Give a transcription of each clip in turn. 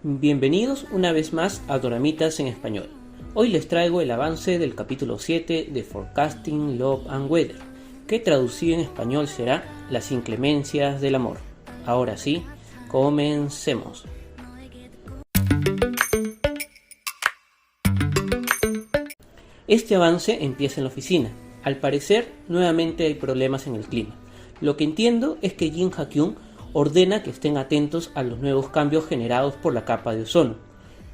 Bienvenidos una vez más a Doramitas en Español. Hoy les traigo el avance del capítulo 7 de Forecasting Love and Weather, que traducido en español será Las inclemencias del amor. Ahora sí, comencemos. Este avance empieza en la oficina. Al parecer, nuevamente hay problemas en el clima. Lo que entiendo es que Jin Ha-kyung ordena que estén atentos a los nuevos cambios generados por la capa de ozono.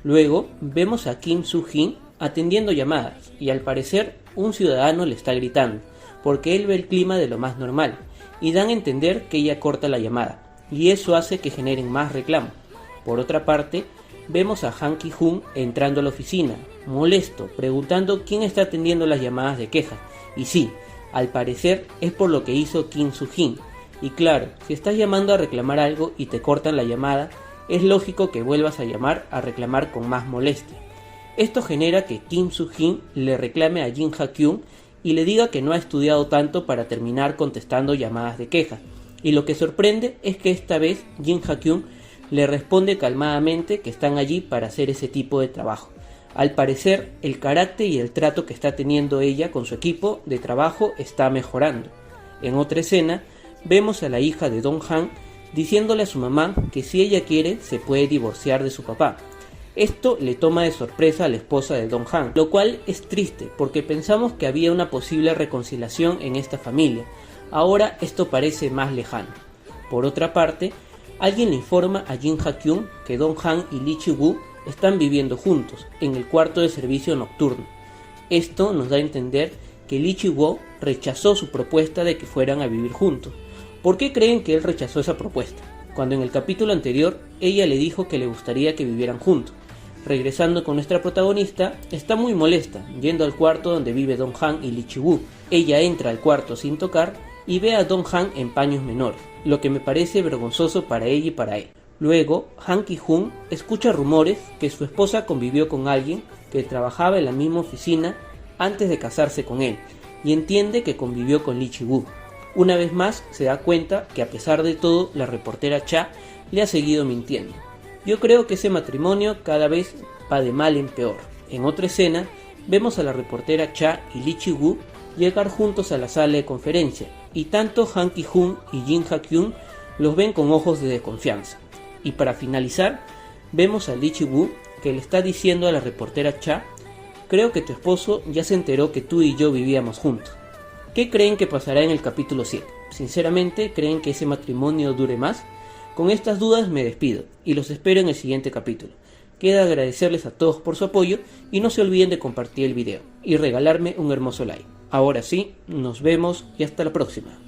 Luego vemos a Kim Soo-jin atendiendo llamadas y al parecer un ciudadano le está gritando porque él ve el clima de lo más normal y dan a entender que ella corta la llamada y eso hace que generen más reclamos. Por otra parte, vemos a Han Ki-hoon entrando a la oficina, molesto, preguntando quién está atendiendo las llamadas de queja. Y sí, al parecer es por lo que hizo Kim Soo-jin. Y claro, si estás llamando a reclamar algo y te cortan la llamada, es lógico que vuelvas a llamar a reclamar con más molestia. Esto genera que Kim Soo-jin le reclame a Jin Ha-kyung y le diga que no ha estudiado tanto para terminar contestando llamadas de queja. Y lo que sorprende es que esta vez Jin Ha-kyung le responde calmadamente que están allí para hacer ese tipo de trabajo. Al parecer, el carácter y el trato que está teniendo ella con su equipo de trabajo está mejorando. En otra escena, vemos a la hija de Dong-han diciéndole a su mamá que si ella quiere se puede divorciar de su papá. Esto le toma de sorpresa a la esposa de Dong-han, lo cual es triste porque pensamos que había una posible reconciliación en esta familia. Ahora esto parece más lejano. Por otra parte, alguien le informa a Jin Ha-kyung que Dong-han y Lee Chi-woo están viviendo juntos en el cuarto de servicio nocturno. Esto nos da a entender que Lee Chi-woo rechazó su propuesta de que fueran a vivir juntos. ¿Por qué creen que él rechazó esa propuesta? Cuando en el capítulo anterior ella le dijo que le gustaría que vivieran juntos. Regresando con nuestra protagonista, está muy molesta, yendo al cuarto donde vive Dong-han y Lee Chi-woo. Ella entra al cuarto sin tocar y ve a Dong-han en paños menores, lo que me parece vergonzoso para ella y para él. Luego, Han Ki-hoon escucha rumores que su esposa convivió con alguien que trabajaba en la misma oficina antes de casarse con él, y entiende que convivió con Lee Chi-woo. Una vez más se da cuenta que a pesar de todo la reportera Cha le ha seguido mintiendo. Yo creo que ese matrimonio cada vez va de mal en peor. En otra escena vemos a la reportera Cha y Lee Chi-woo llegar juntos a la sala de conferencia y tanto Han Ki-hoon y Jin Ha-kyung los ven con ojos de desconfianza. Y para finalizar vemos a Lee Chi-woo que le está diciendo a la reportera Cha: creo que tu esposo ya se enteró que tú y yo vivíamos juntos. ¿Qué creen que pasará en el capítulo 7? Sinceramente, ¿creen que ese matrimonio dure más? Con estas dudas me despido y los espero en el siguiente capítulo. Queda agradecerles a todos por su apoyo y no se olviden de compartir el video y regalarme un hermoso like. Ahora sí, nos vemos y hasta la próxima.